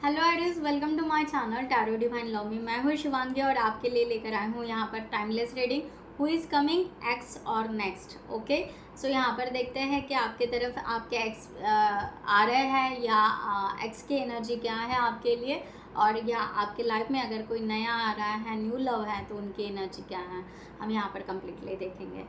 Hello एडिस, welcome to my channel tarot divine love me. मैं हूँ शिवांगी और आपके लिए लेकर आई हूँ यहाँ पर timeless reading who is coming x और नेक्स्ट। ओके, सो यहाँ पर देखते हैं कि आपके तरफ आपके एक्स आ रहे हैं या एक्स की एनर्जी क्या है आपके लिए, और या आपके लाइफ में अगर कोई नया आ रहा है, न्यू लव है, तो उनकी एनर्जी क्या है हम यहाँ पर कम्प्लीटली देखेंगे।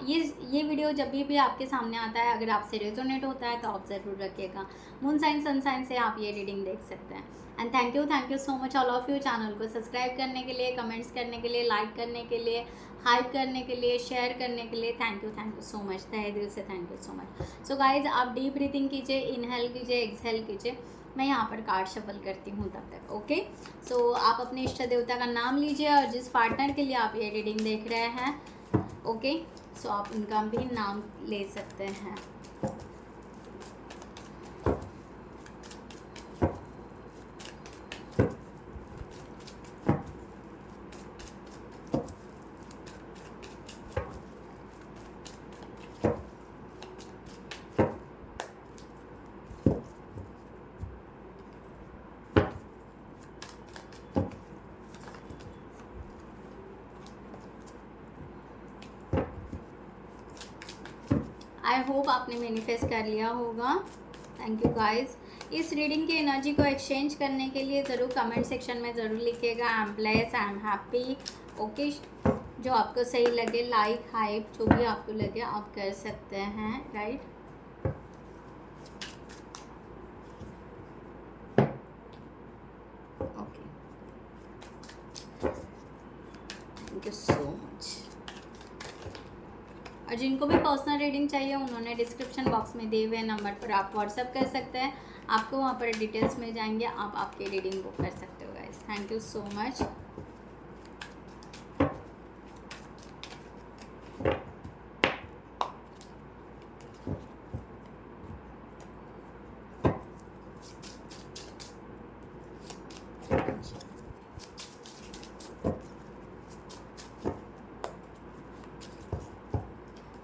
ये वीडियो जब भी आपके सामने आता है, अगर आपसे रेजोनेट होता है तो आप ज़रूर रखिएगा। मून साइन सन साइन से आप ये रीडिंग देख सकते हैं। And thank you so much all of you channel को सब्सक्राइब करने के लिए, कमेंट्स करने के लिए, लाइक करने के लिए, हाइप करने के लिए, शेयर करने के लिए। थैंक यू सो मच, तहे दिल से thank you so much. So guys, आप डीप ब्रीथिंग कीजिए, इनहेल कीजिए, एक्सहेल कीजिए। मैं यहाँ पर कार्ड शफल करती हूँ तब तक। ओके, सो आप अपने इष्ट देवता का नाम लीजिए और जिस पार्टनर के लिए आप ये रीडिंग देख रहे हैं, ओके, सो आप उनका भी नाम ले सकते हैं। आई होप आपने मैनिफेस्ट कर लिया होगा। Thank you guys. इस रीडिंग की एनर्जी को एक्सचेंज करने के लिए ज़रूर कमेंट सेक्शन में ज़रूर लिखिएगा I am blessed, I am happy. Okay, जो आपको सही लगे, लाइक हाइप जो भी आपको लगे आप कर सकते हैं, right. Okay, thank you so much. और जिनको भी पर्सनल रीडिंग चाहिए उन्होंने डिस्क्रिप्शन बॉक्स में दिए हुए नंबर पर आप व्हाट्सअप कर सकते हैं, आपको वहाँ पर डिटेल्स मिल जाएंगे, आप आपकी रीडिंग बुक कर सकते हो guys. Thank you so much.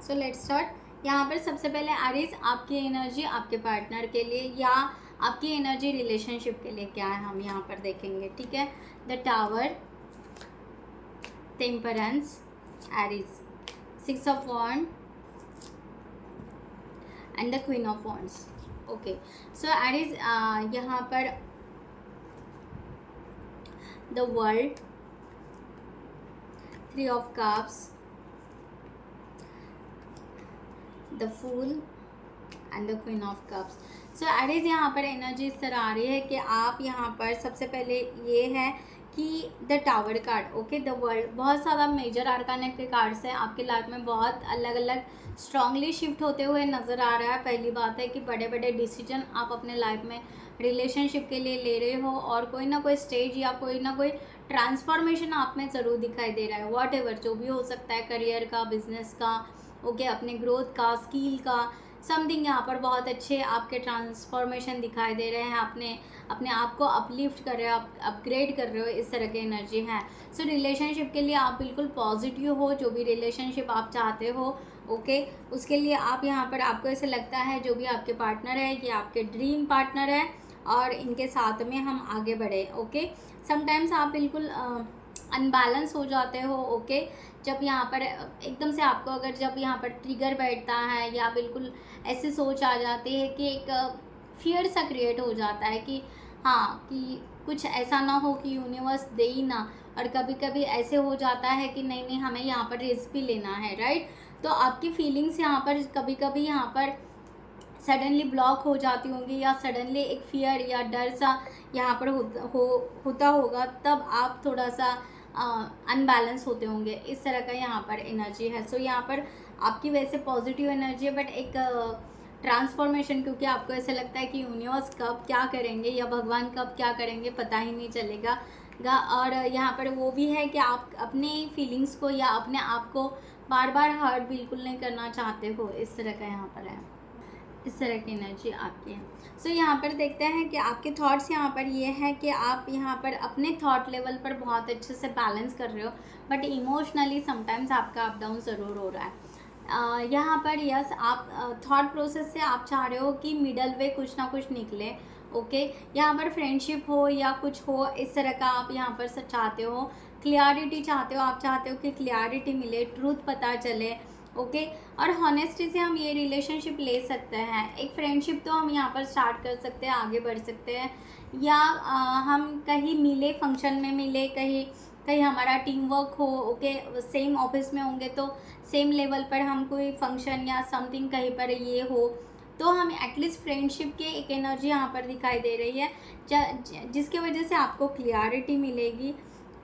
So let's start. यहाँ पर सबसे पहले आरिस, आपकी एनर्जी आपके पार्टनर के लिए या आपकी एनर्जी रिलेशनशिप के लिए क्या है हम यहाँ पर देखेंगे, ठीक है। The tower, temperance, Aries, 6 of wand and the queen of wands. Okay, so Aries यहाँ पर the world, 3 of cups, the fool and the queen of cups. So Aries, यहाँ पर एनर्जी इस तरह आ रही है कि आप यहाँ पर सबसे पहले ये है कि the tower card, okay, the world, बहुत सारा मेजर आर्काना के कार्ड्स हैं आपकी लाइफ में, बहुत अलग अलग स्ट्रांगली शिफ्ट होते हुए नज़र आ रहा है। पहली बात है कि बड़े बड़े डिसीजन आप अपने लाइफ में रिलेशनशिप के लिए ले रहे हो और कोई ना कोई स्टेज या कोई ना कोई ट्रांसफॉर्मेशन आप में ज़रूर दिखाई दे रहा है। वॉट एवर जो भी हो सकता है, करियर का, बिजनेस का, ओके, अपने ग्रोथ का, स्किल का, समथिंग यहाँ पर बहुत अच्छे आपके ट्रांसफॉर्मेशन दिखाई दे रहे हैं। अपने अपने आप को अपलिफ्ट कर रहे हो, आप अपग्रेड कर रहे हो, इस तरह की एनर्जी है। सो रिलेशनशिप के लिए आप बिल्कुल पॉजिटिव हो, जो भी रिलेशनशिप आप चाहते हो, ओके, उसके लिए आप यहाँ पर, आपको ऐसे लगता है जो भी आपके पार्टनर है ये आपके ड्रीम पार्टनर है और इनके साथ में हम आगे बढ़े। ओके, समटाइम्स आप बिल्कुल अनबैलेंस हो जाते हो। ओके, जब यहाँ पर एकदम से आपको अगर जब यहाँ पर ट्रिगर बैठता है या बिल्कुल ऐसी सोच आ जाती है कि एक फियर सा क्रिएट हो जाता है कि हाँ, कि कुछ ऐसा ना हो कि यूनिवर्स दे ही ना, और कभी कभी ऐसे हो जाता है कि नहीं नहीं हमें यहाँ पर रिस्क भी लेना है, राइट। तो आपकी फीलिंग्स यहाँ पर कभी कभी यहाँ पर सडनली ब्लॉक हो जाती होंगी या सडनली एक फियर या डर सा यहाँ पर होता होगा, तब आप थोड़ा सा अनबैलेंस होते होंगे, इस तरह का यहाँ पर एनर्जी है। सो यहाँ पर आपकी वैसे पॉजिटिव एनर्जी है, बट एक ट्रांसफॉर्मेशन, क्योंकि आपको ऐसा लगता है कि यूनिवर्स कब क्या करेंगे या भगवान कब क्या करेंगे पता ही नहीं चलेगा। और यहाँ पर वो भी है कि आप अपने फीलिंग्स को या अपने आप को बार बार हर्ट बिल्कुल नहीं करना चाहते हो, इस तरह का यहाँ पर है, इस तरह की एनर्जी आपकी है। सो यहाँ पर देखते हैं कि आपके थॉट्स यहाँ पर ये है कि आप यहाँ पर अपने थॉट लेवल पर बहुत अच्छे से बैलेंस कर रहे हो, बट इमोशनली समटाइम्स आपका अप डाउन ज़रूर हो रहा है। यहाँ पर यस, आप थॉट प्रोसेस से आप चाह रहे हो कि मिडल वे कुछ ना कुछ निकले, ओके। यहाँ पर फ्रेंडशिप हो या कुछ हो, इस तरह का आप यहाँ पर चाहते हो, क्लियरिटी चाहते हो, आप चाहते हो कि क्लियरिटी मिले, ट्रूथ पता चले, ओके। और हॉनेस्टी से हम ये रिलेशनशिप ले सकते हैं। एक फ्रेंडशिप तो हम यहाँ पर स्टार्ट कर सकते हैं, आगे बढ़ सकते हैं, या हम कहीं मिले, फंक्शन में मिले, कहीं कहीं हमारा टीम वर्क हो, ओके, सेम ऑफिस में होंगे तो सेम लेवल पर हम कोई फंक्शन या समथिंग कहीं पर ये हो, तो हम एटलीस्ट फ्रेंडशिप की एक एनर्जी यहाँ पर दिखाई दे रही है, जिसके वजह से आपको क्लियरिटी मिलेगी,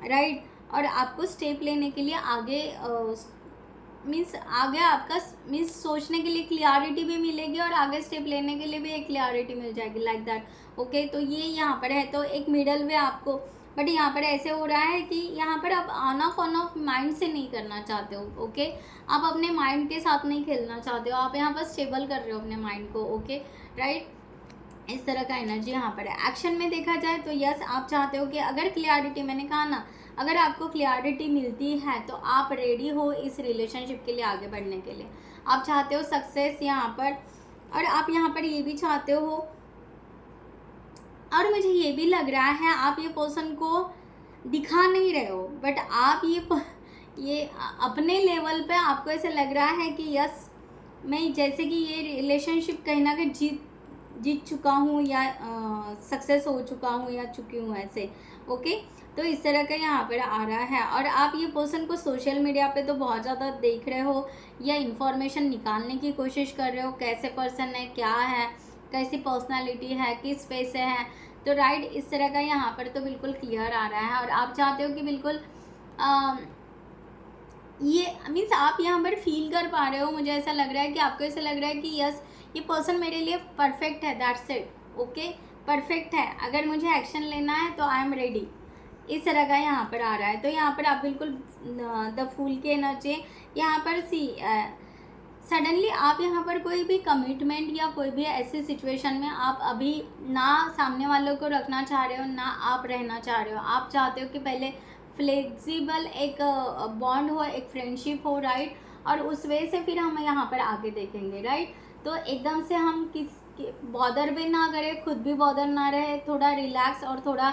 राइट। और आपको स्टेप लेने के लिए आगे मीन्स आगे आपका मीन्स सोचने के लिए क्लियरिटी भी मिलेगी, और आगे स्टेप लेने के लिए भी एक क्लियरिटी मिल जाएगी, लाइक दैट, ओके। तो ये यहाँ पर है, तो एक मिडल वे आपको, बट यहाँ पर ऐसे हो रहा है कि यहाँ पर आप ऑन ऑफ माइंड से नहीं करना चाहते हो, ओके। आप अपने माइंड के साथ नहीं खेलना चाहते हो, आप यहाँ पर स्टेबल कर रहे हो अपने माइंड को, ओके, राइट। इस तरह का एनर्जी यहाँ पर है। एक्शन में देखा जाए तो यस, आप चाहते हो कि अगर क्लियरिटी, मैंने कहा ना, अगर आपको क्लियरिटी मिलती है तो आप रेडी हो इस रिलेशनशिप के लिए आगे बढ़ने के लिए, आप चाहते हो सक्सेस यहाँ पर, और आप यहाँ पर ये भी चाहते हो, और मुझे ये भी लग रहा है आप ये पर्सन को दिखा नहीं रहे हो, बट आप ये अपने लेवल पे आपको ऐसे लग रहा है कि यस, मैं जैसे कि ये रिलेशनशिप कहीं ना कहीं जीत चुका हूँ, या सक्सेस हो चुका हूँ, या चुकी हूँ, ऐसे, ओके। तो इस तरह का यहाँ पर आ रहा है, और आप ये पर्सन को सोशल मीडिया पे तो बहुत ज़्यादा देख रहे हो, या इन्फॉर्मेशन निकालने की कोशिश कर रहे हो, कैसे पर्सन है, क्या है, कैसी पर्सनालिटी है, किस पे से है, तो राइट, इस तरह का यहाँ पर तो बिल्कुल क्लियर आ रहा है। और आप चाहते हो कि बिल्कुल ये मीन्स आप यहाँ पर फील कर पा रहे हो, मुझे ऐसा लग रहा है कि आपको ऐसा लग रहा है कि यस, ये पर्सन मेरे लिए परफेक्ट है, दैट्स इट, ओके, परफेक्ट है, अगर मुझे एक्शन लेना है तो आई एम रेडी, इस तरह का यहाँ पर आ रहा है। तो यहाँ पर आप बिल्कुल द फूल की एनर्जी यहाँ पर सडनली आप यहाँ पर कोई भी कमिटमेंट या कोई भी ऐसी सिचुएशन में आप अभी ना सामने वालों को रखना चाह रहे हो, ना आप रहना चाह रहे हो, आप चाहते हो कि पहले फ्लेक्सिबल एक बॉन्ड हो, एक फ्रेंडशिप हो, राइट, और उस वे से फिर हम यहाँ पर आगे देखेंगे, राइट। तो एकदम से हम बॉदर भी ना करें, खुद भी बॉदर ना रहे, थोड़ा रिलैक्स और थोड़ा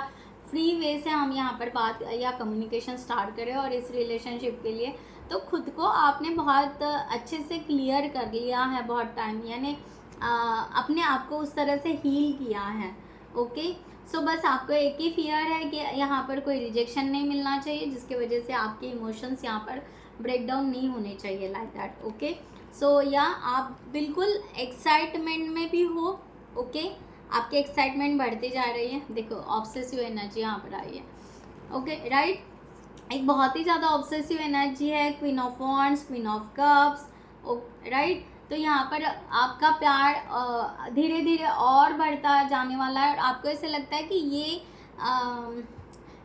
फ्री वे से हम यहाँ पर बात या कम्युनिकेशन स्टार्ट करें, और इस रिलेशनशिप के लिए तो खुद को आपने बहुत अच्छे से क्लियर कर लिया है बहुत टाइम, यानी अपने आप को उस तरह से हील किया है, ओके। सो बस आपको एक ही फियर है कि यहाँ पर कोई रिजेक्शन नहीं मिलना चाहिए, जिसकी वजह से आपके इमोशंस यहाँ पर ब्रेक डाउन नहीं होने चाहिए, लाइक दैट, ओके। सो या आप बिल्कुल एक्साइटमेंट में भी हो, ओके, आपकी एक्साइटमेंट बढ़ती जा रही है, देखो ऑब्सेसिव एनर्जी यहाँ पर आई है, ओके, राइट। एक बहुत ही ज़्यादा ऑब्सेसिव एनर्जी है, queen of wands, queen of cups, right. तो यहाँ पर आपका प्यार धीरे धीरे और बढ़ता जाने वाला है, और आपको ऐसे लगता है कि ये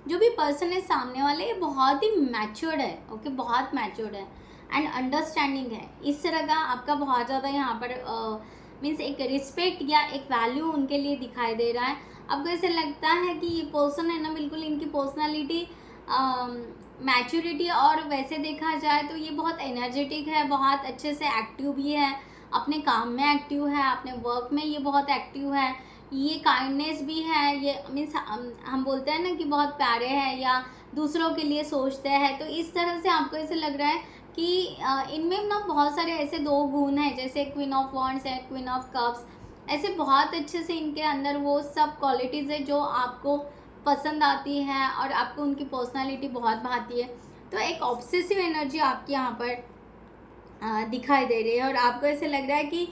जो भी पर्सन है सामने वाले, ये बहुत ही मैच्योर्ड है, ओके, बहुत मैच्योर्ड है एंड अंडरस्टैंडिंग है, इस तरह का आपका बहुत ज़्यादा यहाँ पर मीन्स एक रिस्पेक्ट या एक वैल्यू उनके लिए दिखाई दे रहा है। आपको ऐसे लगता है कि ये पर्सन है ना, बिल्कुल इनकी पर्सनालिटी, मैच्योरिटी, और वैसे देखा जाए तो ये बहुत एनर्जेटिक है, बहुत अच्छे से एक्टिव भी है, अपने काम में एक्टिव है, अपने वर्क में ये बहुत एक्टिव है, ये काइंडनेस भी है, ये मीन्स हम बोलते हैं ना कि बहुत प्यारे हैं या दूसरों के लिए सोचते हैं, तो इस तरह से आपको ऐसे लग रहा है कि इनमें ना बहुत सारे ऐसे दो गुण हैं, जैसे क्वीन ऑफ वॉन्ड्स है, क्वीन ऑफ कप्स, ऐसे बहुत अच्छे से इनके अंदर वो सब क्वालिटीज़ है जो आपको पसंद आती है, और आपको उनकी पर्सनालिटी बहुत भाती है। तो एक ऑब्सेसिव एनर्जी आपकी यहाँ पर दिखाई दे रही है, और आपको ऐसे लग रहा है कि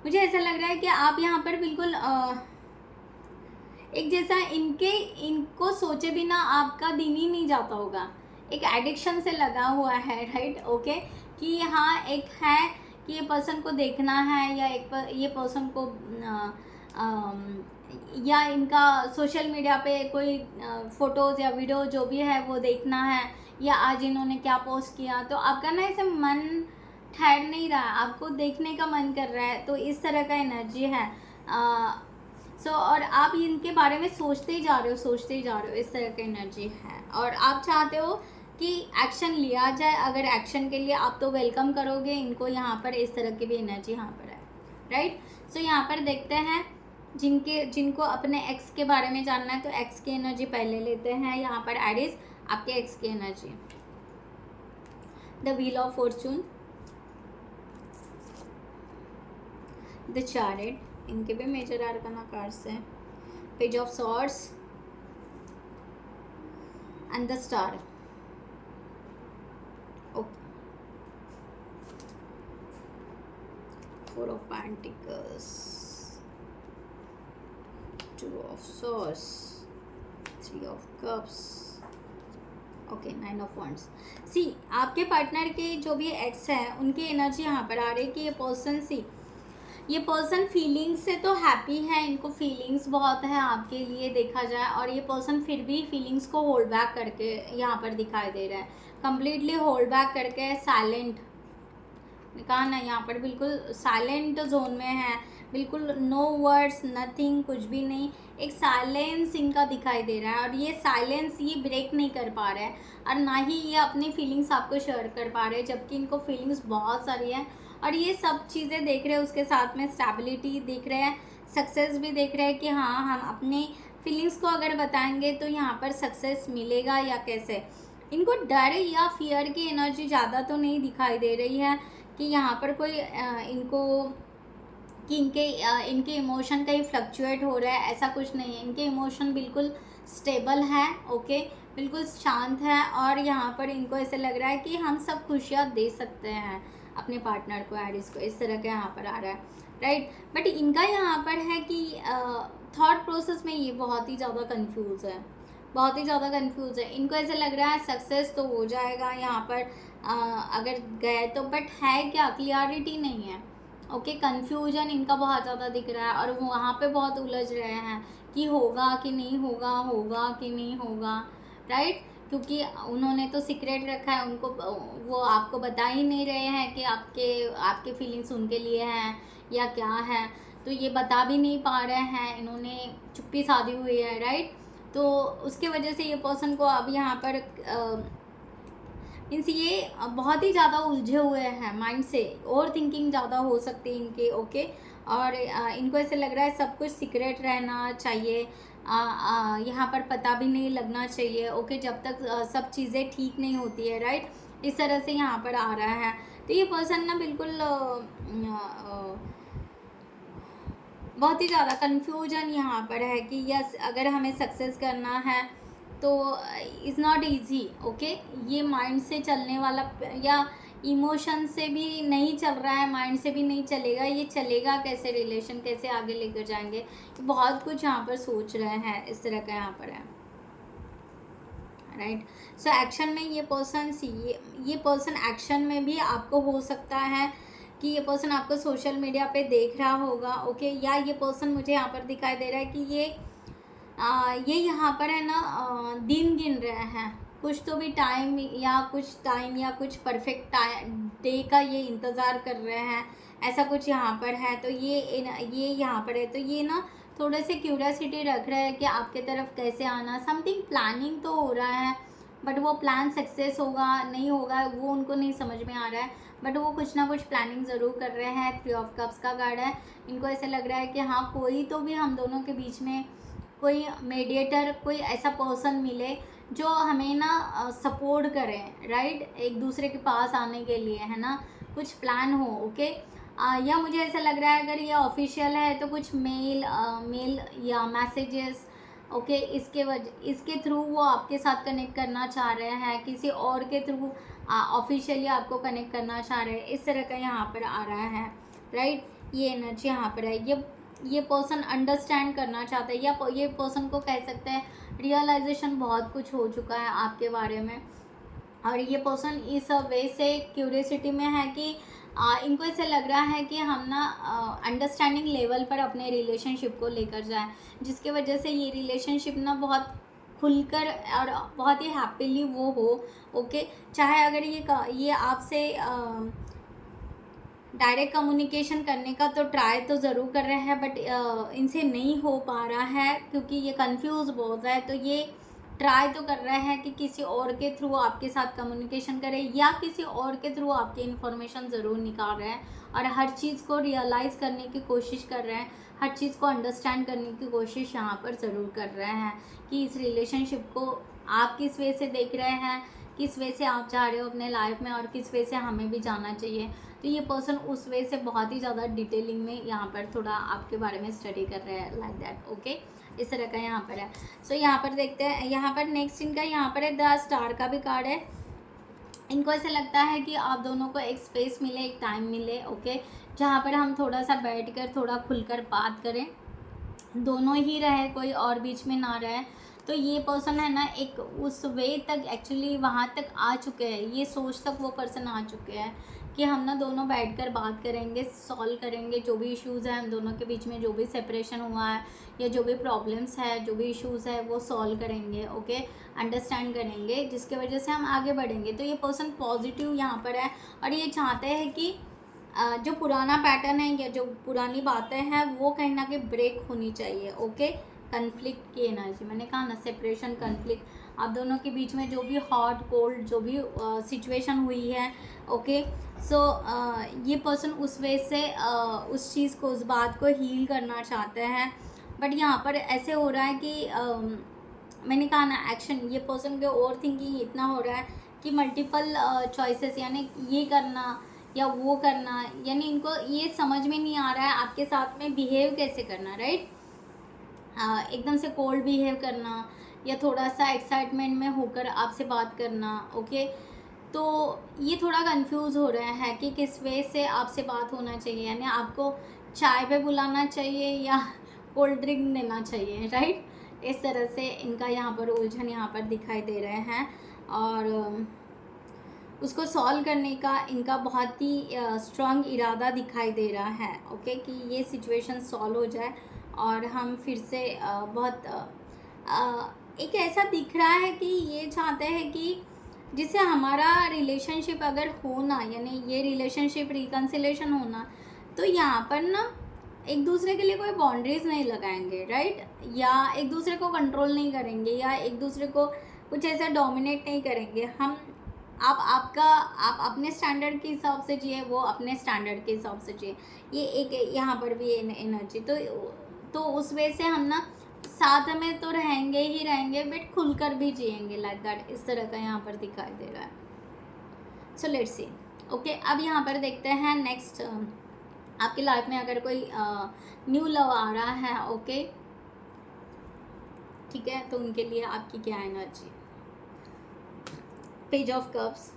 मुझे ऐसा लग रहा है कि आप यहाँ पर बिल्कुल एक जैसा इनको सोचे बिना आपका दिन ही नहीं जाता होगा, एक एडिक्शन से लगा हुआ है, राइट, ओके, कि हाँ एक है कि ये पर्सन को देखना है, या ये पर्सन को या इनका सोशल मीडिया पे कोई फ़ोटोज़ या वीडियो जो भी है वो देखना है, या आज इन्होंने क्या पोस्ट किया, तो आपका ना ऐसे मन ठहर नहीं रहा, आपको देखने का मन कर रहा है, तो इस तरह का एनर्जी है। और आप इनके बारे में सोचते ही जा रहे हो, इस तरह की एनर्जी है, और आप चाहते हो कि एक्शन लिया जाए, अगर एक्शन के लिए आप तो वेलकम करोगे इनको, यहाँ पर इस तरह की भी एनर्जी यहाँ पर है, राइट। सो यहाँ पर देखते हैं जिनको अपने एक्स के बारे में जानना है तो एक्स की एनर्जी पहले लेते हैं यहाँ पर एरीज, आपके एक्स की energy. The wheel of fortune, the chariot, इनके भी मेजर आर्काना कार्ड्स हैं, page of swords and the star. Okay, four of pentacles, two of swords, three of cups, okay, nine of wands. See, आपके partner के जो भी x हैं उनकी energy यहाँ पर आ रही है कि ये पर्सन फीलिंग्स से तो हैप्पी है, इनको फीलिंग्स बहुत है आपके लिए देखा जाए, और ये पर्सन फिर भी फीलिंग्स को होल्ड बैक करके यहाँ पर दिखाई दे रहा है, कम्प्लीटली होल्ड बैक करके साइलेंट, कहा ना यहाँ पर बिल्कुल साइलेंट जोन में है, बिल्कुल नो वर्ड्स नथिंग, कुछ भी नहीं, एक साइलेंस इनका दिखाई दे रहा है, और ये साइलेंस ये ब्रेक नहीं कर पा रहा है, और ना ही ये अपनी फीलिंग्स आपको शेयर कर पा रहे हैं, जबकि इनको फीलिंग्स बहुत सारी है, और ये सब चीज़ें देख रहे हैं, उसके साथ में स्टेबिलिटी देख रहे हैं, सक्सेस भी देख रहे हैं कि हाँ हम अपने फीलिंग्स को अगर बताएंगे तो यहाँ पर सक्सेस मिलेगा या कैसे। इनको डर या फियर की एनर्जी ज़्यादा तो नहीं दिखाई दे रही है कि यहाँ पर कोई इनको कि इनके इमोशन कहीं फ्लक्चुएट हो रहा है, ऐसा कुछ नहीं है, इनके इमोशन बिल्कुल स्टेबल है, ओके, बिल्कुल शांत है, और यहाँ पर इनको ऐसे लग रहा है कि हम सब खुशियाँ दे सकते हैं अपने पार्टनर को, एरिस को, इस तरह का यहाँ पर आ रहा है, राइट। बट इनका यहाँ पर है कि थॉट प्रोसेस में ये बहुत ही ज़्यादा कंफ्यूज है, बहुत ही ज़्यादा कंफ्यूज है, इनको ऐसे लग रहा है सक्सेस तो हो जाएगा यहाँ पर अगर गए तो, बट है क्या, क्लियरिटी नहीं है, ओके, कंफ्यूजन इनका बहुत ज़्यादा दिख रहा है, और वो वहाँ पे बहुत उलझ रहे हैं कि होगा कि नहीं होगा, होगा कि नहीं होगा, राइट, क्योंकि उन्होंने तो सीक्रेट रखा है, उनको वो आपको बता ही नहीं रहे हैं कि आपके फीलिंग्स उनके लिए हैं या क्या है, तो ये बता भी नहीं पा रहे हैं, इन्होंने चुप्पी साधी हुई है, राइट। तो उसके वजह से ये पर्सन को अब यहाँ पर मीन्स ये बहुत ही ज़्यादा उलझे हुए हैं माइंड से, ओवर थिंकिंग ज़्यादा हो सकती है इनके, ओके, और इनको ऐसे लग रहा है सब कुछ सीक्रेट रहना चाहिए, यहाँ पर पता भी नहीं लगना चाहिए, ओके, जब तक सब चीज़ें ठीक नहीं होती है, राइट, इस तरह से यहाँ पर आ रहा है। तो ये पर्सन ना बिल्कुल बहुत ही ज़्यादा कन्फ्यूजन यहाँ पर है कि यस अगर हमें सक्सेस करना है तो इज़ नॉट ईजी, ओके, ये माइंड से चलने वाला या इमोशन से भी नहीं चल रहा है, माइंड से भी नहीं चलेगा, ये चलेगा कैसे, रिलेशन कैसे आगे लेकर जाएंगे, बहुत कुछ यहाँ पर सोच रहे हैं, इस तरह का यहाँ पर है, राइट। सो एक्शन में ये पर्सन एक्शन में भी आपको हो सकता है कि ये पर्सन आपको सोशल मीडिया पे देख रहा होगा, ओके, या ये पर्सन मुझे यहाँ पर दिखाई दे रहा है कि ये यहाँ पर है ना दिन गिन रहे हैं, कुछ तो भी टाइम या कुछ परफेक्ट डे का ये इंतज़ार कर रहे हैं, ऐसा कुछ यहाँ पर है। तो ये यहाँ पर है, तो ये ना थोड़े से क्यूरियोसिटी रख रहे हैं कि आपके तरफ कैसे आना, समथिंग प्लानिंग तो हो रहा है, बट वो प्लान सक्सेस होगा नहीं होगा वो उनको नहीं समझ में आ रहा है, बट वो कुछ ना कुछ प्लानिंग ज़रूर कर रहे हैं। 3 ऑफ कप्स का कार्ड है, इनको ऐसे लग रहा है कि हाँ कोई तो भी हम दोनों के बीच में कोई मीडिएटर, कोई ऐसा पर्सन मिले जो हमें ना सपोर्ट करें, राइट, एक दूसरे के पास आने के लिए, है ना, कुछ प्लान हो, ओके। या मुझे ऐसा लग रहा है अगर ये ऑफिशियल है तो कुछ मेल या मैसेजेस, ओके, इसके थ्रू वो आपके साथ कनेक्ट करना चाह रहे हैं, किसी और के थ्रू ऑफिशियली आपको कनेक्ट करना चाह रहे हैं, इस तरह का यहाँ पर आ रहा है, राइट। ये एनर्जी यहाँ पर है, ये पर्सन अंडरस्टैंड करना चाहता है, या ये पर्सन को कह सकते हैं रियलाइजेशन बहुत कुछ हो चुका है आपके बारे में, और ये पर्सन इस वे से क्यूरियोसिटी में है कि इनको ऐसे लग रहा है कि हम ना अंडरस्टैंडिंग लेवल पर अपने रिलेशनशिप को लेकर जाएं, जिसके वजह से ये रिलेशनशिप ना बहुत खुलकर और बहुत ही हैप्पीली वो हो, ओके। चाहे अगर ये आपसे डायरेक्ट कम्युनिकेशन करने का तो ट्राई तो ज़रूर कर रहे हैं, बट इनसे नहीं हो पा रहा है क्योंकि ये कंफ्यूज बहुत है, तो ये ट्राई तो कर रहे हैं कि किसी और के थ्रू आपके साथ कम्युनिकेशन करें, या किसी और के थ्रू आपकी इन्फॉर्मेशन ज़रूर निकाल रहे हैं, और हर चीज़ को रियलाइज़ करने की कोशिश कर रहे हैं, हर चीज़ को अंडरस्टैंड करने की कोशिश यहाँ पर ज़रूर कर रहे हैं कि इस रिलेशनशिप को आप किस वे से देख रहे हैं, किस वे से आप जा रहे हो अपने लाइफ में और किस वे से हमें भी जाना चाहिए। तो ये पर्सन उस वे से बहुत ही ज़्यादा डिटेलिंग में यहाँ पर थोड़ा आपके बारे में स्टडी कर रहे हैं, लाइक दैट। ओके, इस तरह का यहाँ पर है। सो यहाँ पर देखते हैं, यहाँ पर नेक्स्ट इनका यहाँ पर है द स्टार का भी कार्ड है। इनको ऐसा लगता है कि आप दोनों को एक स्पेस मिले, एक टाइम मिले, ओके, जहाँ पर हम थोड़ा सा बैठकर थोड़ा खुलकर बात करें, दोनों ही रहे, कोई और बीच में ना रहे। तो ये पर्सन है ना एक उस वे तक एक्चुअली वहाँ तक आ चुके हैं, ये सोच तक वो पर्सन आ चुके हैं कि हम ना दोनों बैठकर बात करेंगे, सॉल्व करेंगे जो भी इश्यूज़ हैं हम दोनों के बीच में, जो भी सेपरेशन हुआ है या जो भी प्रॉब्लम्स है, जो भी इश्यूज़ है वो सॉल्व करेंगे, ओके, अंडरस्टैंड करेंगे, जिसके वजह से हम आगे बढ़ेंगे। तो ये पर्सन पॉजिटिव यहाँ पर है और ये चाहते हैं कि जो पुराना पैटर्न है या जो पुरानी बातें हैं वो कहीं ना कहीं ब्रेक होनी चाहिए, ओके। कन्फ्लिक्ट की एनर्जी, मैंने कहा ना सेपरेशन, कन्फ्लिक्ट, आप दोनों के बीच में जो भी हॉट कोल्ड जो भी सिचुएशन हुई है, ओके। सो ये पर्सन उस वे से उस चीज़ को, उस बात को हील करना चाहते हैं। बट यहाँ पर ऐसे हो रहा है कि मैंने कहा ना एक्शन, ये पर्सन के ओवर थिंकिंग इतना हो रहा है कि मल्टीपल चॉइसेस, यानी ये करना या वो करना, यानी इनको ये समझ में नहीं आ रहा है आपके साथ में बिहेव कैसे करना, राइट। एकदम से कोल्ड बिहेव करना या थोड़ा सा एक्साइटमेंट में होकर आपसे बात करना, ओके। तो ये थोड़ा कंफ्यूज हो रहा है कि किस वे से आपसे बात होना चाहिए, यानी आपको चाय पे बुलाना चाहिए या कोल्ड ड्रिंक देना चाहिए, राइट। इस तरह से इनका यहाँ पर उलझन यहाँ पर दिखाई दे रहे हैं और उसको सॉल्व करने का इनका बहुत ही स्ट्रॉन्ग इरादा दिखाई दे रहा है, ओके, कि ये सिचुएशन सॉल्व हो जाए और हम फिर से बहुत एक ऐसा दिख रहा है कि ये चाहते हैं कि जिससे हमारा रिलेशनशिप अगर होना, यानी ये रिलेशनशिप रिकन्सिलेशन होना, तो यहाँ पर ना एक दूसरे के लिए कोई बाउंड्रीज नहीं लगाएंगे, राइट, या एक दूसरे को कंट्रोल नहीं करेंगे या एक दूसरे को कुछ ऐसा डोमिनेट नहीं करेंगे। हम आप अपने स्टैंडर्ड के हिसाब से जिए, वो अपने स्टैंडर्ड के हिसाब से जिए, ये एक यहाँ पर भी एनर्जी। तो उस वे से हम ना साथ में तो रहेंगे ही रहेंगे, बट खुलकर भी जिएंगे, लाइक दैट। इस तरह का यहाँ पर दिखाई दे रहा है। So let's see, okay. अब यहाँ पर देखते हैं नेक्स्ट, आपकी लाइफ में अगर कोई न्यू लव आ रहा है, ओके, ठीक है, तो उनके लिए आपकी क्या energy. Page of cups,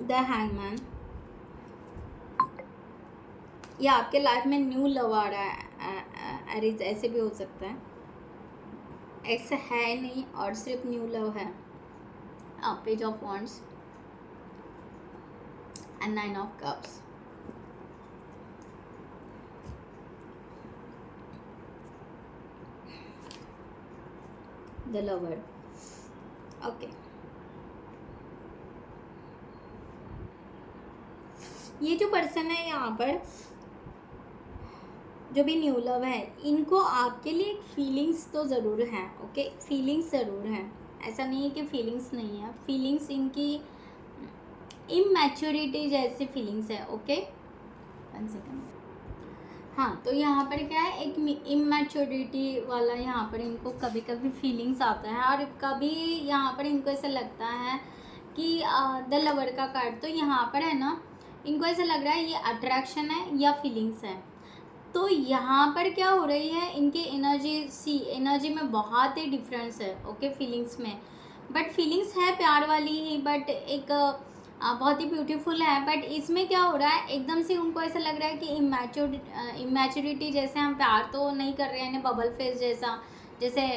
the hangman, या आपके लाइफ में न्यू लव आ रहा है, एरीज ऐसे भी हो सकता है, ऐसा है नहीं और सिर्फ न्यू लव है। Page of wands and 9 of cups, the lover, okay. ये जो पर्सन है यहाँ पर, जो भी न्यू लव है, इनको आपके लिए फीलिंग्स तो ज़रूर हैं, ओके, फीलिंग्स ज़रूर हैं, ऐसा नहीं है कि फीलिंग्स नहीं है। फीलिंग्स इनकी इमैच्योरिटी जैसी फीलिंग्स है, ओके। 1 सेकेंड, हाँ, तो यहाँ पर क्या है, एक इमैच्योरिटी वाला यहाँ पर इनको कभी कभी फीलिंग्स आता है और कभी यहाँ पर इनको ऐसा लगता है कि द लवर का कार्ड, तो यहाँ पर है ना, इनको ऐसा लग रहा है ये अट्रैक्शन है या फीलिंग्स है। तो यहाँ पर क्या हो रही है, इनकी एनर्जी में बहुत ही डिफरेंस है, ओके, फीलिंग्स में। बट फीलिंग्स है प्यार वाली ही, बट एक बहुत ही ब्यूटीफुल है। बट इसमें क्या हो रहा है, एकदम से उनको ऐसा लग रहा है कि इमैच्योरिटी, जैसे हम प्यार तो नहीं कर रहे हैं, बबल फेस जैसा, जैसे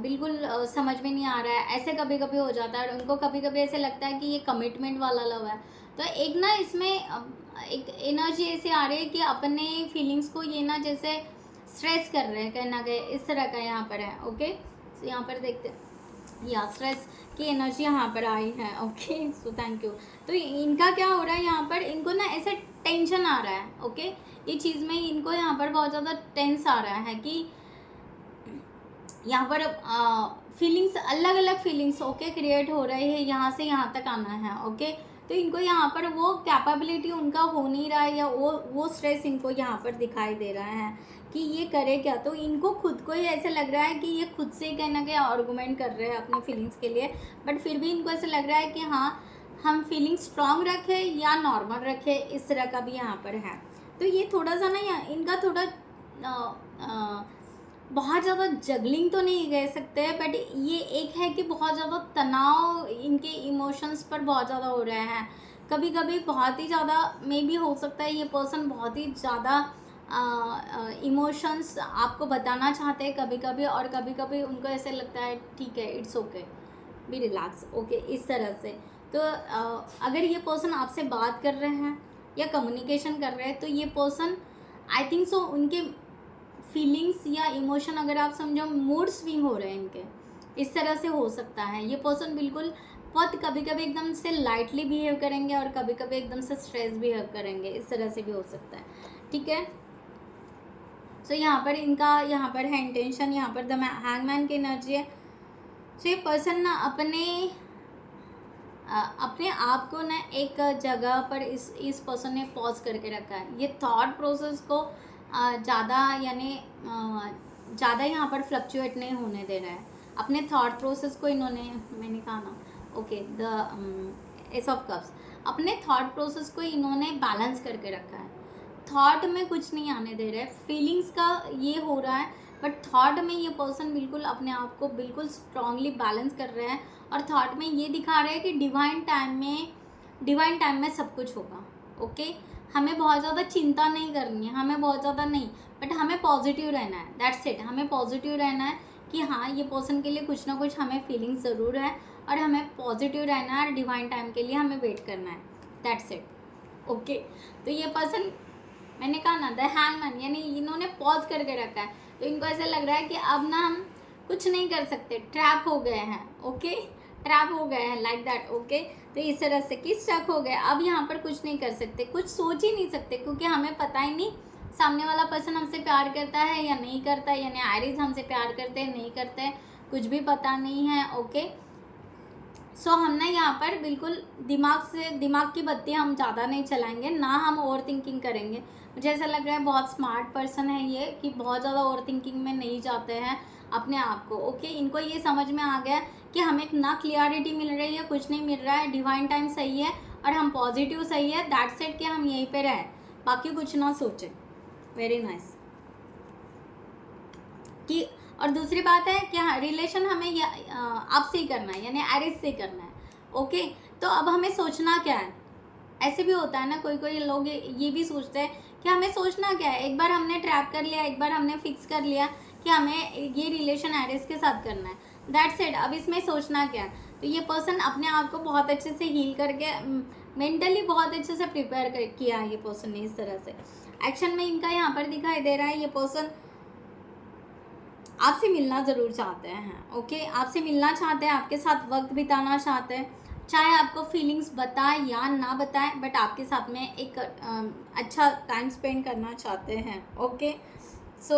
बिल्कुल समझ में नहीं आ रहा है, ऐसे कभी कभी हो जाता है। और उनको कभी कभी ऐसे लगता है कि ये कमिटमेंट वाला लव है। तो एक ना इसमें एक एनर्जी ऐसी आ रही है कि अपने फीलिंग्स को ये ना जैसे स्ट्रेस कर रहे हैं कहीं ना कहीं, इस तरह का यहाँ पर है, ओके। तो यहाँ पर देखते हैं, या स्ट्रेस की एनर्जी यहाँ पर आई है, ओके। So thank you. तो इनका क्या हो रहा है यहाँ पर, इनको ना ऐसे टेंशन आ रहा है, ओके, ये चीज़ में इनको यहाँ पर बहुत ज़्यादा टेंस आ रहा है कि यहाँ पर फीलिंग्स, अलग अलग फीलिंग्स, ओके, क्रिएट हो रही है, यहाँ से यहाँ तक आना है, ओके। तो इनको यहाँ पर वो कैपेबिलिटी उनका हो नहीं रहा है, या वो स्ट्रेस इनको यहाँ पर दिखाई दे रहा है कि ये करे क्या। तो इनको खुद को ही ऐसे लग रहा है कि ये खुद से कहीं ना कहीं आर्गूमेंट कर रहे हैं अपनी फीलिंग्स के लिए, बट फिर भी इनको ऐसे लग रहा है कि हाँ हम फीलिंग स्ट्रांग रखें या नॉर्मल रखें, इस तरह का भी यहाँ पर है। तो ये थोड़ा सा ना इनका थोड़ा बहुत ज़्यादा जगलिंग तो नहीं कह सकते, बट ये एक है कि बहुत ज़्यादा तनाव इनके इमोशंस पर बहुत ज़्यादा हो रहा है। कभी कभी बहुत ही ज़्यादा मे भी हो सकता है ये पर्सन बहुत ही ज़्यादा इमोशंस आपको बताना चाहते हैं कभी कभी, और कभी कभी उनको ऐसे लगता है ठीक है it's okay, be relax, okay, इस तरह से। तो अगर ये पर्सन आपसे बात कर रहे हैं या कम्युनिकेशन कर रहे हैं, तो ये पर्सन आई थिंक सो उनके फीलिंग्स या इमोशन अगर आप समझो मूड स्विंग हो रहे हैं इनके, इस तरह से हो सकता है। ये पर्सन बिल्कुल बहुत कभी कभी एकदम से लाइटली बिहेव करेंगे और कभी कभी एकदम से स्ट्रेस बिहेव करेंगे, इस तरह से भी हो सकता है, ठीक है। सो यहाँ पर इनका यहाँ पर है इंटेंशन, यहाँ पर द हैंगमैन की एनर्जी है। सो ये पर्सन ना अपने आप को ना एक जगह पर इस पर्सन ने पॉज करके रखा है। ये थॉट प्रोसेस को ज़्यादा यानी ज़्यादा यहाँ पर फ्लक्चुएट नहीं होने दे रहा है। अपने थॉट प्रोसेस को इन्होंने, मैंने कहा ना, okay, the S of cups, अपने थॉट प्रोसेस को इन्होंने बैलेंस करके रखा है। थॉट में कुछ नहीं आने दे रहे हैं, फीलिंग्स का ये हो रहा है, बट थॉट में ये पर्सन बिल्कुल अपने आप को बिल्कुल स्ट्रांगली बैलेंस कर रहे हैं, और थॉट में ये दिखा रहे हैं कि डिवाइन टाइम में सब कुछ होगा, ओके। हमें बहुत ज़्यादा चिंता नहीं करनी है, हमें बहुत ज़्यादा नहीं, बट हमें पॉजिटिव रहना है, दैट्स इट। हमें पॉजिटिव रहना है कि हाँ ये पर्सन के लिए कुछ ना कुछ हमें फीलिंग ज़रूर है, और हमें पॉजिटिव रहना है, और डिवाइन टाइम के लिए हमें वेट करना है, दैट्स इट, ओके। तो ये पर्सन, मैंने कहा ना, द हैंगमैन, यानी इन्होंने पॉज करके रखा है। तो इनको ऐसा लग रहा है कि अब ना हम कुछ नहीं कर सकते, ट्रैप हो गए हैं, ओके, ट्रैप हो गए हैं, लाइक दैट, ओके। तो इस तरह से कि स्टक हो गए, अब यहाँ पर कुछ नहीं कर सकते, कुछ सोच ही नहीं सकते, क्योंकि हमें पता ही नहीं सामने वाला पर्सन हमसे प्यार करता है या नहीं करता है, यानी आयरिस हमसे प्यार करते हैं नहीं करते हैं, कुछ भी पता नहीं है, ओके। सो हम ना यहाँ पर बिल्कुल दिमाग की बत्ती हम ज़्यादा नहीं चलाएंगे, ना हम ओवर थिंकिंग करेंगे। मुझे ऐसा लग रहा है बहुत स्मार्ट पर्सन है ये, कि बहुत ज़्यादा ओवर थिंकिंग में नहीं जाते हैं अपने आप को, ओके। इनको ये समझ में आ गया कि हमें ना क्लियरिटी मिल रही है, कुछ नहीं मिल रहा है, डिवाइन टाइम सही है और हम पॉजिटिव सही है, दैट्स इट, कि हम यहीं पे रहें, बाकी कुछ ना सोचें। Very nice. कि और दूसरी बात है कि हाँ रिलेशन हमें आपसे ही करना है, यानी आयरिस से करना है, ओके। तो अब हमें सोचना क्या है, ऐसे भी होता है ना, कोई लोग ये भी सोचते हैं कि हमें सोचना क्या है, एक बार हमने ट्रैप कर लिया, एक बार हमने फिक्स कर लिया कि हमें ये रिलेशन आयरिस के साथ करना है, दैट्स इट, अब इसमें सोचना क्या है। तो ये पर्सन अपने आप को बहुत अच्छे से हील करके मेंटली बहुत अच्छे से प्रिपेयर किया है ये पर्सन ने, इस तरह से एक्शन में इनका यहाँ पर दिखाई दे रहा है। ये पर्सन आपसे मिलना ज़रूर चाहते हैं, ओके, आपसे मिलना चाहते हैं, आपके साथ वक्त बिताना चाहते हैं, चाहे आपको फीलिंग्स बताए या ना बताए, बट आपके साथ में एक अच्छा टाइम स्पेंड करना चाहते हैं, ओके। सो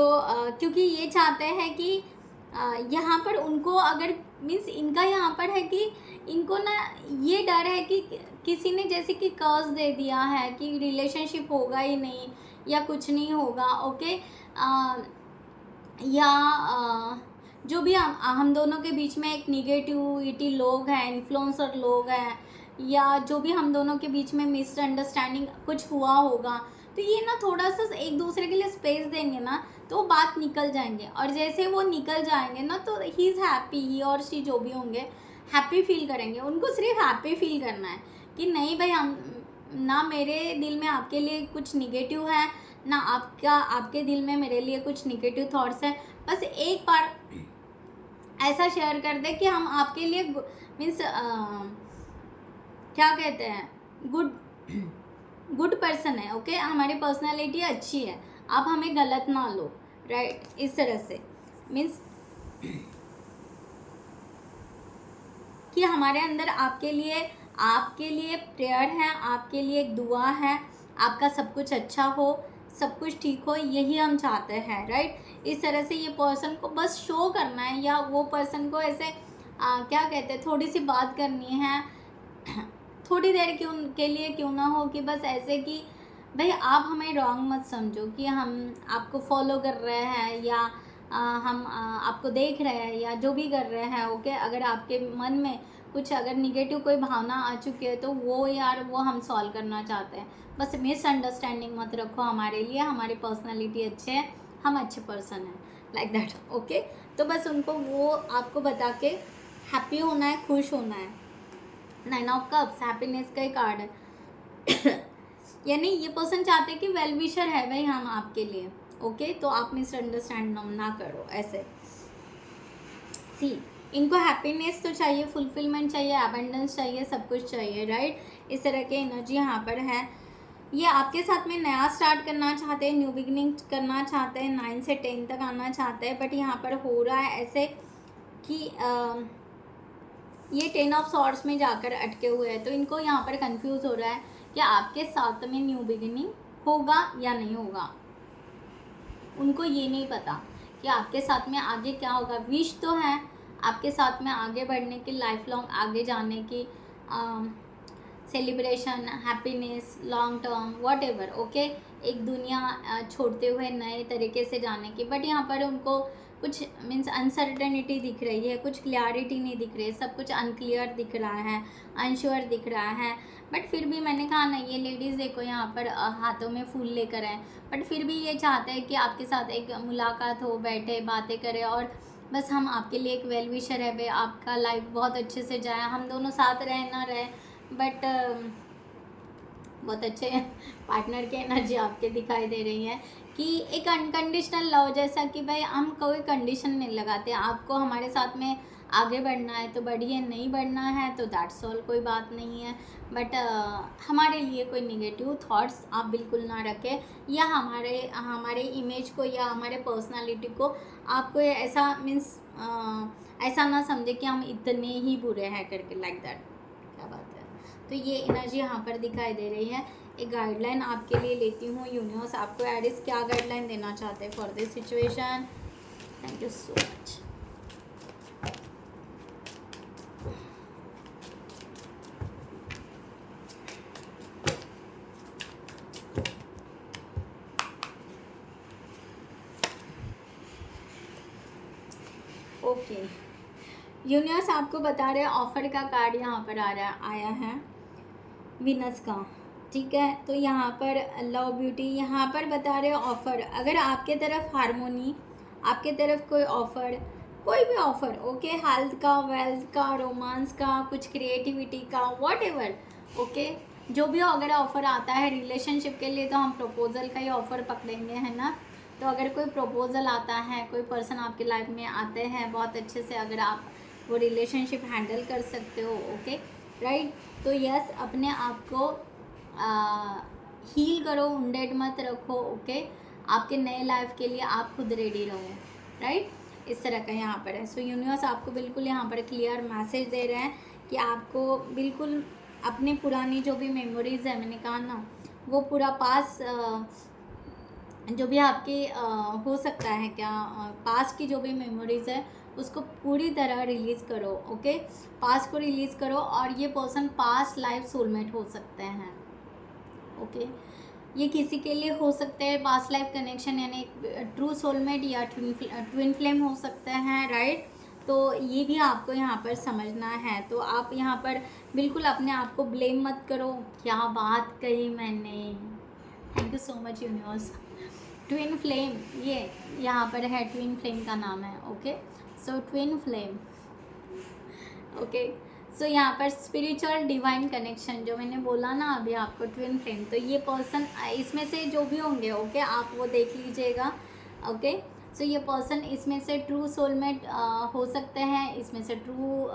क्योंकि ये चाहते हैं कि यहाँ पर उनको अगर मीन्स इनका यहाँ पर है कि इनको ना ये डर है कि किसी ने जैसे कि कर्ज दे दिया है कि रिलेशनशिप होगा ही नहीं या कुछ नहीं होगा, ओके। या जो भी हम दोनों के बीच में एक निगेटिविटी लोग हैं, इन्फ्लुएंसर लोग हैं, या जो भी हम दोनों के बीच में मिसअंडरस्टैंडिंग कुछ हुआ होगा, तो ये ना थोड़ा सा एक दूसरे के लिए स्पेस देंगे ना, तो बात निकल जाएंगे, और जैसे वो निकल जाएंगे ना, तो ही इज़ हैप्पी, ही और शी जो भी होंगे हैप्पी फील करेंगे। उनको सिर्फ हैप्पी फील करना है कि नहीं भाई, हम ना मेरे दिल में आपके लिए कुछ निगेटिव है, ना आपके दिल में मेरे लिए कुछ निगेटिव थॉट्स हैं। बस एक बार ऐसा शेयर कर दे कि हम आपके लिए मीन्स क्या कहते हैं, गुड पर्सन है, ओके, हमारी पर्सनालिटी अच्छी है, आप हमें गलत ना लो, राइट, इस तरह से मीन्स कि हमारे अंदर आपके लिए प्रेयर है, आपके लिए एक दुआ है, आपका सब कुछ अच्छा हो, सब कुछ ठीक हो, यही हम चाहते हैं, राइट। इस तरह से ये पर्सन को बस शो करना है, या वो पर्सन को ऐसे क्या कहते हैं, थोड़ी सी बात करनी है, थोड़ी देर के लिए क्यों ना हो, कि बस ऐसे कि भाई आप हमें रॉन्ग मत समझो कि हम आपको फॉलो कर रहे हैं या हम आपको देख रहे हैं या जो भी कर रहे हैं। ओके, अगर आपके मन में कुछ अगर निगेटिव कोई भावना आ चुकी है तो वो यार वो हम सॉल्व करना चाहते हैं। बस मिसअंडरस्टैंडिंग मत रखो हमारे लिए, हमारी पर्सनालिटी अच्छे है, हम अच्छे पर्सन हैं, लाइक दैट। ओके, तो बस उनको वो आपको बता के हैप्पी होना है, खुश होना है। 9 ऑफ कप्स हैप्पीनेस का ही कार्ड है यानी ये पर्सन चाहते हैं कि वेल विशर है भाई हम आपके लिए। ओके, तो आप मिसअंडरस्टैंड ना करो ऐसे। सी, इनको हैप्पीनेस तो चाहिए, फुलफिलमेंट चाहिए, अबंडेंस चाहिए, सब कुछ चाहिए, राइट। इस तरह की एनर्जी यहाँ पर है। ये आपके साथ में नया स्टार्ट करना चाहते हैं, न्यू बिगिनिंग करना चाहते हैं, 9 से 10 तक आना चाहते हैं। बट यहाँ पर हो रहा है ऐसे कि ये 10 ऑफ सॉर्ड्स में जाकर अटके हुए हैं। तो इनको यहाँ पर कंफ्यूज हो रहा है कि आपके साथ में न्यू बिगिनिंग होगा या नहीं होगा। उनको ये नहीं पता कि आपके साथ में आगे क्या होगा। विश तो है आपके साथ में आगे बढ़ने की, लाइफ लॉन्ग आगे जाने की, celebration, happiness, long term, what ever. Okay, एक दुनिया छोड़ते हुए नए तरीके से जाने की। बट यहाँ पर उनको कुछ मीन्स अनसर्टेनिटी दिख रही है, कुछ क्लियरिटी नहीं दिख रही है, सब कुछ अनक्लियर दिख रहा है, अनश्योर दिख रहा है। बट फिर भी मैंने कहा ना, ये लेडीज़ देखो यहाँ पर हाथों में फूल लेकर आए, बट फिर भी ये चाहते हैं कि आपके साथ एक मुलाकात हो, बैठे बातें करें, और बस हम आपके लिए एक वेल विशर है भाई, आपका लाइफ बहुत अच्छे से जाए, हम दोनों साथ रहे ना रहे, बट बहुत अच्छे पार्टनर की एनर्जी आपके दिखाई दे रही है कि एक अनकंडीशनल लव जैसा, कि भाई हम कोई कंडीशन नहीं लगाते, आपको हमारे साथ में आगे बढ़ना है तो बढ़िए, नहीं बढ़ना है तो दैट्स ऑल, कोई बात नहीं है। बट हमारे लिए कोई निगेटिव थॉट्स आप बिल्कुल ना रखें, या हमारे इमेज को या हमारे पर्सनालिटी को आपको ऐसा मीन्स ऐसा ना समझे कि हम इतने ही बुरे हैं करके, लाइक दैट। क्या बात है। तो ये एनर्जी यहाँ पर दिखाई दे रही है। एक गाइडलाइन आपके लिए लेती हूँ। यूनिवर्स आपको एरिस क्या गाइडलाइन देना चाहते हैं for this situation. Thank you so much. Okay, universe आपको बता रहे हैं, ऑफर का कार्ड यहाँ पर आया है वीनस का, ठीक है। तो यहाँ पर लव ब्यूटी यहाँ पर बता रहे ऑफ़र, अगर आपके तरफ हारमोनी, आपके तरफ कोई ऑफ़र, कोई भी ऑफ़र, ओके, हेल्थ का, वेल्थ का, रोमांस का, कुछ क्रिएटिविटी का, वॉट एवर, ओके, जो भी अगर ऑफ़र आता है रिलेशनशिप के लिए, तो हम प्रपोजल का ही ऑफ़र पकड़ेंगे, है ना। तो अगर कोई प्रपोजल आता है, कोई पर्सन आपके लाइफ में आते हैं बहुत अच्छे से, अगर आप वो रिलेशनशिप हैंडल कर सकते हो, ओके, राइट। तो यस, अपने आप को हील करो, उंडेड मत रखो, ओके। आपके नए लाइफ के लिए आप खुद रेडी रहो, राइट। इस तरह का यहाँ पर है। सो यूनिवर्स आपको बिल्कुल यहाँ पर क्लियर मैसेज दे रहे हैं कि आपको बिल्कुल अपनी पुरानी जो भी मेमोरीज़ है, मैंने कहा ना, वो पूरा पास जो भी आपकी हो सकता है क्या, पास की जो भी मेमोरीज़ है उसको पूरी तरह रिलीज़ करो, ओके। पास को रिलीज़ करो, और ये पर्सन पास लाइफ सोलमेट हो सकते हैं, ओके। ये किसी के लिए हो सकते हैं पास्ट लाइफ कनेक्शन, यानी ट्रू सोलमेट या ट्विन फ्लेम हो सकते हैं, राइट। तो ये भी आपको यहाँ पर समझना है। तो आप यहाँ पर बिल्कुल अपने आप को ब्लेम मत करो, क्या बात कही मैंने। Thank you so much universe. Twin flame, ये यहाँ पर है, ट्विन फ्लेम का नाम है, ओके। सो ट्विन फ्लेम, ओके। सो यहाँ पर स्पिरिचुअल डिवाइन कनेक्शन जो मैंने बोला ना अभी आपको, ट्विन फ्लेम, तो ये पर्सन इसमें से जो भी होंगे, ओके, आप वो देख लीजिएगा, ओके। सो ये पर्सन इसमें से ट्रू सोलमेट हो सकते हैं, इसमें से ट्रू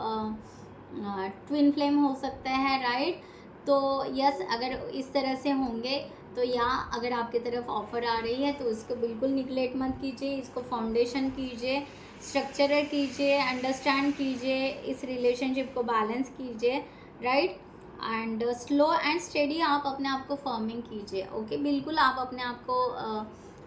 ट्विन फ्लेम हो सकते हैं, राइट। तो यस, अगर इस तरह से होंगे तो, या अगर आपकी तरफ ऑफ़र आ रही है तो इसको बिल्कुल निगलेक्ट मत कीजिए, इसको फाउंडेशन कीजिए, स्ट्रक्चरर कीजिए, अंडरस्टैंड कीजिए, इस रिलेशनशिप को बैलेंस कीजिए, right. And slow and steady आप अपने आप को फॉर्मिंग कीजिए, ओके। बिल्कुल आप अपने आप को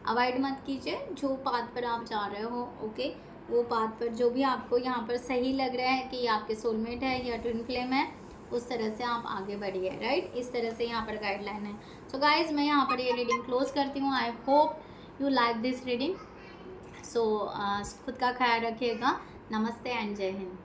अवॉइड मत कीजिए, जो पाथ पर आप जा रहे हो, ओके, वो पाथ पर जो भी आपको यहाँ पर सही लग रहा है कि आपके सोलमेट है या ट्विन फ्लेम है, उस तरह से आप आगे बढ़िए, राइट। इस तरह से यहाँ पर गाइडलाइन है। सो गाइज मैं यहाँ पर ये रीडिंग क्लोज करती हूँ। I hope you like this reading. So खुद का ख्याल रखिएगा। नमस्ते एंड जय हिंद।